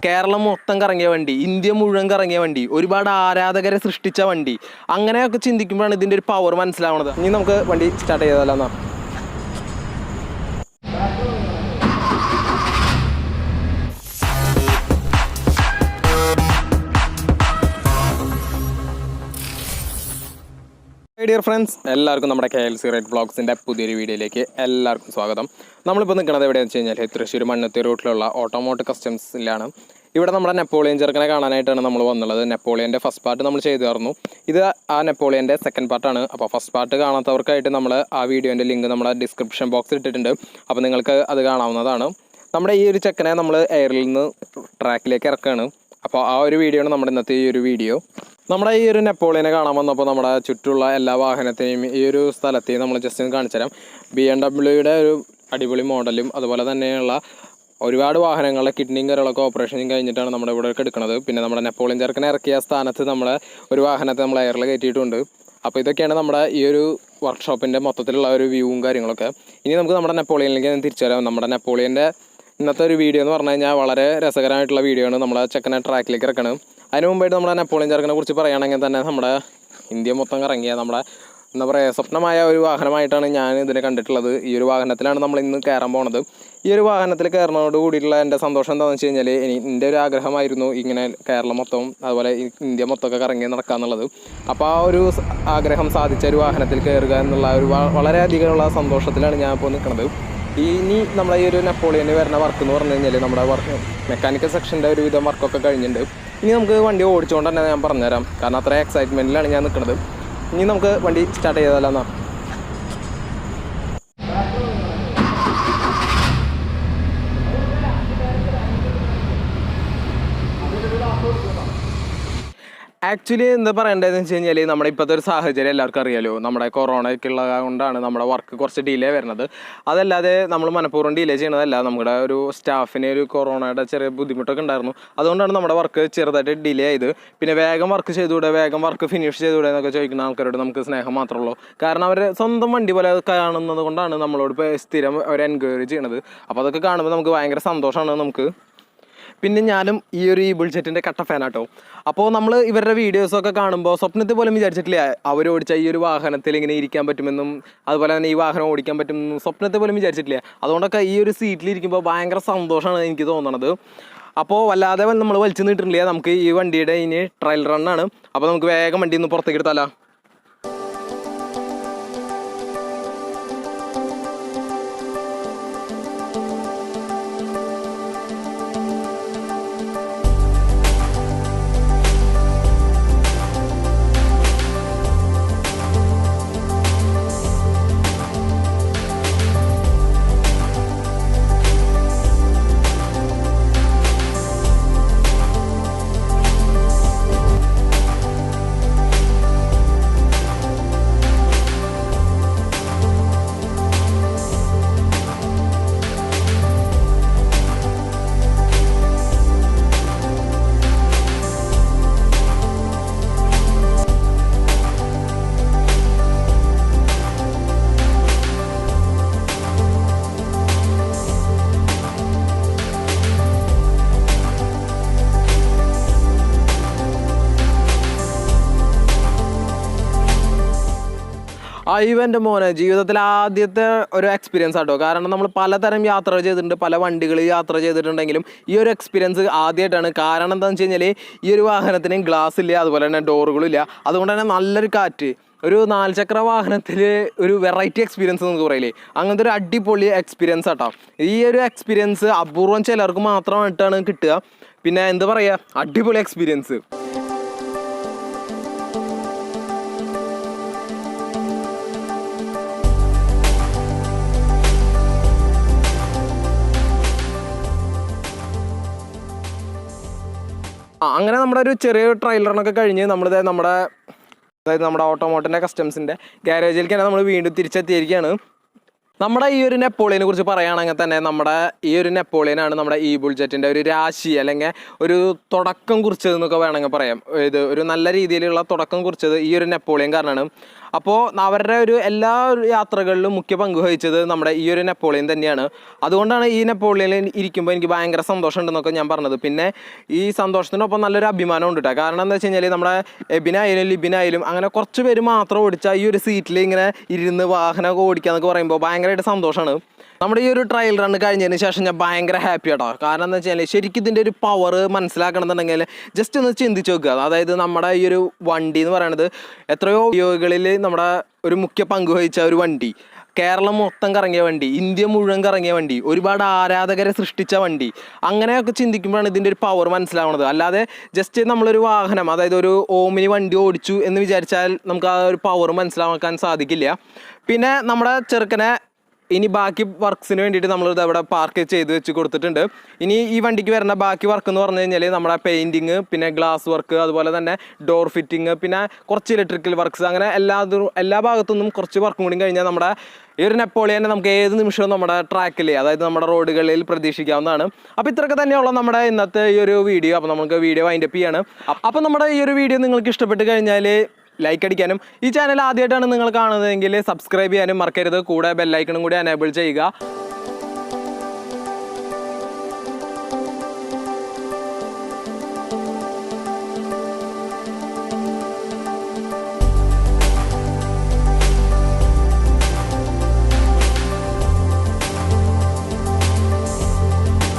കേരളം മൊത്തം കറങ്ങിയ വണ്ടി, ഇന്ത്യ മുഴുവൻ കറങ്ങിയ വണ്ടി, ഒരുപാട് ആരാധകരെ സൃഷ്ടിച്ച വണ്ടി. അങ്ങനെയൊക്കെ ചിന്തിക്കുമ്പോഴാണ് ഇതിൻ്റെ ഒരു പവർ മനസ്സിലാവുന്നത്. ഇനി നമുക്ക് വണ്ടി സ്റ്റാർട്ട് ചെയ്താലോ എന്നാ. ഡിയർ ഫ്രണ്ട്സ്, എല്ലാവർക്കും നമ്മുടെ KLC റൈഡ് വ്ളോഗ്സിൻ്റെ പുതിയൊരു വീഡിയോയിലേക്ക് എല്ലാവർക്കും സ്വാഗതം. നമ്മളിപ്പോൾ നിൽക്കുന്നത് എവിടെയാണെന്ന് വെച്ച് കഴിഞ്ഞാൽ തൃശ്ശൂർ മണ്ണുത്തി റൂട്ടിലുള്ള ഓട്ടോമോട്ട് കസ്റ്റംസിലാണ്. ഇവിടെ നമ്മുടെ നെപ്പോളിയൻ ചെറുക്കനെ കാണാനായിട്ടാണ് നമ്മൾ വന്നുള്ളത്. നെപ്പോളിയൻ്റെ ഫസ്റ്റ് പാർട്ട് നമ്മൾ ചെയ്തു തരുന്നു. ഇത് ആ നെപ്പോളിയൻ്റെ സെക്കൻഡ് പാർട്ടാണ്. അപ്പോൾ ഫസ്റ്റ് പാർട്ട് കാണാത്തവർക്കായിട്ട് നമ്മൾ ആ വീഡിയോൻ്റെ ലിങ്ക് നമ്മുടെ ഡിസ്ക്രിപ്ഷൻ ബോക്സിൽ ഇട്ടിട്ടുണ്ട്. അപ്പോൾ നിങ്ങൾക്ക് അത് കാണാവുന്നതാണ്. നമ്മുടെ ഈ ഒരു ചെക്കനെ നമ്മൾ എയറിൽ നിന്ന് ട്രാക്കിലേക്ക് ഇറക്കുകയാണ്. അപ്പോൾ ആ ഒരു വീഡിയോ ആണ് നമ്മുടെ ഇന്നത്തെ ഈ ഒരു വീഡിയോ. നമ്മുടെ ഈ ഒരു നെപ്പോളിയനെ കാണാൻ വന്നപ്പോൾ നമ്മുടെ ചുറ്റുമുള്ള എല്ലാ വാഹനത്തെയും ഈ ഒരു സ്ഥലത്തെയും നമ്മൾ ജസ്റ്റ് ഒന്ന് കാണിച്ചു തരാം. BMW ഒരു അടിപൊളി മോഡലും അതുപോലെ തന്നെയുള്ള ഒരുപാട് വാഹനങ്ങളുടെ കിഡ്നിയും കാര്യങ്ങളൊക്കെ ഓപ്പറേഷനും കഴിഞ്ഞിട്ടാണ് നമ്മുടെ ഇവിടെ എടുക്കുന്നത്. പിന്നെ നമ്മുടെ നെപ്പോളിയൻ ചെറുക്കനെ ഇറക്കിയ സ്ഥാനത്ത് നമ്മളെ ഒരു വാഹനത്തെ നമ്മൾ എയറിൽ കയറ്റിയിട്ടുണ്ട്. അപ്പോൾ ഇതൊക്കെയാണ് നമ്മുടെ ഈ ഒരു വർക്ക്ഷോപ്പിൻ്റെ മൊത്തത്തിലുള്ള ഒരു വ്യൂവും കാര്യങ്ങളൊക്കെ. ഇനി നമുക്ക് നമ്മുടെ നെപ്പോളിയനിലേക്ക് തിരിച്ചു വരാം. നമ്മുടെ നെപ്പോളിയൻ്റെ ഇന്നത്തെ ഒരു വീഡിയോ എന്ന് പറഞ്ഞു കഴിഞ്ഞാൽ വളരെ രസകരമായിട്ടുള്ള വീഡിയോ ആണ്. നമ്മളെ ചെക്കനെ ട്രാക്കിലേക്ക് ഇറക്കണം. അതിന് മുമ്പായിട്ട് നമ്മുടെ നെപ്പോളിയൻ ചെറുക്കനെ കുറിച്ച് പറയുകയാണെങ്കിൽ തന്നെ നമ്മുടെ ഇന്ത്യ മൊത്തം കറങ്ങിയ നമ്മുടെ എന്താ പറയുക സ്വപ്നമായ ഒരു വാഹനമായിട്ടാണ് ഞാൻ ഇതിനെ കണ്ടിട്ടുള്ളത്. ഈ ഒരു വാഹനത്തിലാണ് നമ്മൾ ഇന്ന് കയറാൻ പോണത്. ഈ ഒരു വാഹനത്തിൽ കയറുന്നതോട് കൂടിയിട്ടുള്ള എൻ്റെ സന്തോഷം എന്താണെന്ന് വെച്ച് കഴിഞ്ഞാൽ എൻ്റെ ഒരു ആഗ്രഹമായിരുന്നു ഇങ്ങനെ കേരളം മൊത്തവും അതുപോലെ ഇന്ത്യ മൊത്തമൊക്കെ കറങ്ങി നടക്കുക എന്നുള്ളത്. അപ്പോൾ ആ ഒരു ആഗ്രഹം സാധിച്ച ഒരു വാഹനത്തിൽ കയറുക എന്നുള്ള ഒരു വളരെയധികമുള്ള സന്തോഷത്തിലാണ് ഞാൻ ഇപ്പോൾ നിൽക്കുന്നത്. ഇനി നമ്മളെ ഈ ഒരു നെപ്പോളിയന് വരുന്ന വർക്ക് എന്ന് പറഞ്ഞു കഴിഞ്ഞാൽ നമ്മുടെ വർക്ക് മെക്കാനിക്കൽ സെക്ഷൻ്റെ ഒരുവിധം വർക്കൊക്കെ കഴിഞ്ഞിട്ടുണ്ട്. ഇനി നമുക്ക് വണ്ടി ഓടിച്ചുകൊണ്ട് തന്നെ ഞാൻ പറഞ്ഞുതരാം, കാരണം അത്ര എക്സൈറ്റ്മെൻറ്റിലാണ് ഞാൻ നിൽക്കുന്നത്. ഇനി നമുക്ക് വണ്ടി സ്റ്റാർട്ട് ചെയ്താലോ എന്നാ. ആക്ച്വലി എന്താ പറയേണ്ടതെന്ന് വെച്ച് കഴിഞ്ഞാൽ നമ്മുടെ ഇപ്പോഴത്തെ ഒരു സാഹചര്യം എല്ലാവർക്കും അറിയാലോ. നമ്മുടെ കൊറോണയ്ക്കുള്ള കൊണ്ടാണ് നമ്മുടെ വർക്ക് കുറച്ച് ഡിലേ വരുന്നത്. അതല്ലാതെ നമ്മൾ മനഃപൂർവ്വം ഡിലേ ചെയ്യണതല്ല. നമ്മുടെ ഒരു സ്റ്റാഫിന് ഒരു കൊറോണയുടെ ചെറിയ ബുദ്ധിമുട്ടൊക്കെ ഉണ്ടായിരുന്നു. അതുകൊണ്ടാണ് നമ്മുടെ വർക്ക് ചെറുതായിട്ട് ഡിലേ ആയത്. പിന്നെ വേഗം വർക്ക് ചെയ്തുകൂടെ, വേഗം വർക്ക് ഫിനിഷ് ചെയ്തുകൂടെ എന്നൊക്കെ ചോദിക്കുന്ന ആൾക്കാരോട് നമുക്ക് സ്നേഹം മാത്രമേ ഉള്ളൂ. കാരണം അവർ സ്വന്തം വണ്ടി പോലെ കാണുന്നത് കൊണ്ടാണ് നമ്മളോട് ഇപ്പോൾ സ്ഥിരം അവർ എൻകറേജ് ചെയ്യണത്. അപ്പോൾ അതൊക്കെ കാണുമ്പോൾ നമുക്ക് ഭയങ്കര സന്തോഷമാണ് നമുക്ക്. പിന്നെ ഞാനും ഈ ഒരു ebulljetൻ്റെ കട്ട ഫാനാട്ടോ. അപ്പോൾ നമ്മൾ ഇവരുടെ വീഡിയോസൊക്കെ കാണുമ്പോൾ സ്വപ്നത്തിൽ പോലും വിചാരിച്ചിട്ടില്ല അവർ ഓടിച്ച ഈ ഒരു വാഹനത്തിൽ ഇങ്ങനെ ഇരിക്കാൻ പറ്റുമെന്നും അതുപോലെ തന്നെ ഈ വാഹനം ഓടിക്കാൻ പറ്റുമെന്നും സ്വപ്നത്തിൽ പോലും വിചാരിച്ചിട്ടില്ല. അതുകൊണ്ടൊക്കെ ഈ ഒരു സീറ്റിലിരിക്കുമ്പോൾ ഭയങ്കര സന്തോഷമാണ് എനിക്ക് തോന്നണത്. അപ്പോൾ വല്ലാതെ നമ്മൾ വലിച്ചു നീട്ടിട്ടില്ല. നമുക്ക് ഈ വണ്ടിയുടെ ഇനി ട്രയൽ റണ്ണാണ്. അപ്പോൾ നമുക്ക് വേഗം വണ്ടി ഒന്ന് പുറത്തേക്ക് എടുത്താലോ. ഇവൻ്റെ മോനെ ജീവിതത്തിൽ ആദ്യത്തെ ഒരു എക്സ്പീരിയൻസ് ആട്ടോ. കാരണം നമ്മൾ പലതരം യാത്ര ചെയ്തിട്ടുണ്ട്, പല വണ്ടികളിൽ യാത്ര ചെയ്തിട്ടുണ്ടെങ്കിലും ഈ ഒരു എക്സ്പീരിയൻസ് ആദ്യമായിട്ടാണ്. കാരണം എന്താണെന്ന് വെച്ച് കഴിഞ്ഞാൽ ഈ ഒരു വാഹനത്തിന് ഗ്ലാസ് ഇല്ല, അതുപോലെ തന്നെ ഡോറുകളും ഇല്ല. അതുകൊണ്ട് തന്നെ നല്ലൊരു കാറ്റ്. ഒരു 4 ചക്ര വാഹനത്തിൽ ഒരു വെറൈറ്റി എക്സ്പീരിയൻസ് നമുക്ക് പറയില്ലേ, അങ്ങനത്തെ ഒരു അടിപൊളി എക്സ്പീരിയൻസ് ആട്ടോ. ഈ ഒരു എക്സ്പീരിയൻസ് അപൂർവം ചിലർക്ക് മാത്രമായിട്ടാണ് കിട്ടുക. പിന്നെ എന്താ പറയുക, അടിപൊളി എക്സ്പീരിയൻസ്. അങ്ങനെ നമ്മുടെ ഒരു ചെറിയ ട്രailer കഴിഞ്ഞ് നമ്മുടെ ഓട്ടോമോട്ടിൻ്റെ കസ്റ്റംസിൻ്റെ ഗാരേജിലേക്ക് തന്നെ നമ്മൾ വീണ്ടും തിരിച്ചെത്തിയിരിക്കുകയാണ്. നമ്മുടെ ഈ ഒരു നെപ്പോളിയനെ കുറിച്ച് പറയുകയാണെങ്കിൽ തന്നെ നമ്മുടെ ഈ ഒരു നെപ്പോളിയനാണ് നമ്മുടെ ebulljetൻ്റെ ഒരു രാശി അല്ലെങ്കിൽ ഒരു തുടക്കം കുറിച്ചതെന്നൊക്കെ വേണമെങ്കിൽ പറയാം. ഇത് ഒരു നല്ല രീതിയിലുള്ള തുടക്കം കുറിച്ചത് ഈ ഒരു നെപ്പോളിയൻ കാരണമാണ്. അപ്പോൾ അവരുടെ ഒരു എല്ലാ യാത്രകളിലും മുഖ്യ പങ്ക് വഹിച്ചത് നമ്മുടെ ഈ ഒരു നെപ്പോളിയൻ തന്നെയാണ്. അതുകൊണ്ടാണ് ഈ നെപ്പോളിയനിൽ ഇരിക്കുമ്പോൾ എനിക്ക് ഭയങ്കര സന്തോഷമുണ്ടെന്നൊക്കെ ഞാൻ പറഞ്ഞത്. പിന്നെ ഈ സന്തോഷത്തിനൊപ്പം നല്ലൊരു അഭിമാനം ഉണ്ട് കേട്ടോ. കാരണം എന്താ വെച്ച് കഴിഞ്ഞാൽ നമ്മുടെ എബിനായാലും ലിബിനായാലും അങ്ങനെ കുറച്ച് പേര് മാത്രം ഓടിച്ചാൽ ഈ ഒരു സീറ്റിൽ ഇങ്ങനെ ഇരുന്ന് വാഹനമൊക്കെ ഓടിക്കുക എന്നൊക്കെ പറയുമ്പോൾ ഭയങ്കരമായിട്ട് സന്തോഷമാണ്. നമ്മുടെ ഈ ഒരു ട്രയൽ റൺ കഴിഞ്ഞതിന് ശേഷം ഞാൻ ഭയങ്കര ഹാപ്പി ആട്ടോ. കാരണം എന്താ വെച്ചാൽ ശരിക്കും ഇതിൻ്റെ ഒരു പവർ മനസ്സിലാക്കണമെന്നുണ്ടെങ്കിൽ ജസ്റ്റ് ഒന്ന് ചിന്തിച്ച് നോക്കുക. അതായത് നമ്മുടെ ഈ ഒരു വണ്ടി എന്ന് പറയുന്നത് എത്രയോ വീഡിയോകളിൽ നമ്മുടെ ഒരു മുഖ്യ പങ്ക് വഹിച്ച ഒരു വണ്ടി, കേരളം മൊത്തം കറങ്ങിയ വണ്ടി, ഇന്ത്യ മുഴുവൻ കറങ്ങിയ വണ്ടി, ഒരുപാട് ആരാധകരെ സൃഷ്ടിച്ച വണ്ടി. അങ്ങനെയൊക്കെ ചിന്തിക്കുമ്പോഴാണ് ഇതിൻ്റെ ഒരു പവർ മനസ്സിലാവുന്നത്. അല്ലാതെ ജസ്റ്റ് നമ്മളൊരു വാഹനം, അതായത് ഒരു ഓമിനി വണ്ടി ഓടിച്ചു എന്ന് വിചാരിച്ചാൽ നമുക്ക് ആ ഒരു പവർ മനസ്സിലാക്കാൻ സാധിക്കില്ല. പിന്നെ നമ്മുടെ ചെറുക്കനെ ഇനി ബാക്കി വർക്ക്സിന് വേണ്ടിയിട്ട് നമ്മളിത് അവിടെ പാർക്ക് ചെയ്ത് വെച്ച് കൊടുത്തിട്ടുണ്ട്. ഇനി ഈ വണ്ടിക്ക് വരുന്ന ബാക്കി വർക്ക് എന്ന് പറഞ്ഞു കഴിഞ്ഞാൽ നമ്മുടെ പെയിൻറ്റിങ്, പിന്നെ ഗ്ലാസ് വർക്ക്, അതുപോലെ തന്നെ ഡോർ ഫിറ്റിങ്, പിന്നെ കുറച്ച് ഇലക്ട്രിക്കൽ വർക്ക്സ്, അങ്ങനെ എല്ലാ ഭാഗത്തുനിന്നും കുറച്ച് വർക്കും കൂടി കഴിഞ്ഞാൽ നമ്മുടെ ഈ ഒരു നെപ്പോളിയനെ നമുക്ക് ഏത് നിമിഷവും നമ്മുടെ ട്രാക്കിൽ, അതായത് നമ്മുടെ റോഡുകളിൽ പ്രതീക്ഷിക്കാവുന്നതാണ്. അപ്പോൾ ഇത്രയൊക്കെ തന്നെയുള്ള നമ്മുടെ ഇന്നത്തെ ഈ ഒരു വീഡിയോ. അപ്പോൾ നമുക്ക് വീഡിയോ വൈൻഡപ്പ് ചെയ്യാണ്. അപ്പോൾ നമ്മുടെ ഈ ഒരു വീഡിയോ നിങ്ങൾക്ക് ഇഷ്ടപ്പെട്ട് കഴിഞ്ഞാൽ ലൈക്ക് അടിക്കാനും, ഈ ചാനൽ ആദ്യമായിട്ടാണ് നിങ്ങൾ കാണുന്നതെങ്കിൽ സബ്സ്ക്രൈബ് ചെയ്യാനും മറക്കരുത്. കൂടെ ബെല്ലൈക്കണും കൂടി എനേബിൾ ചെയ്യുക.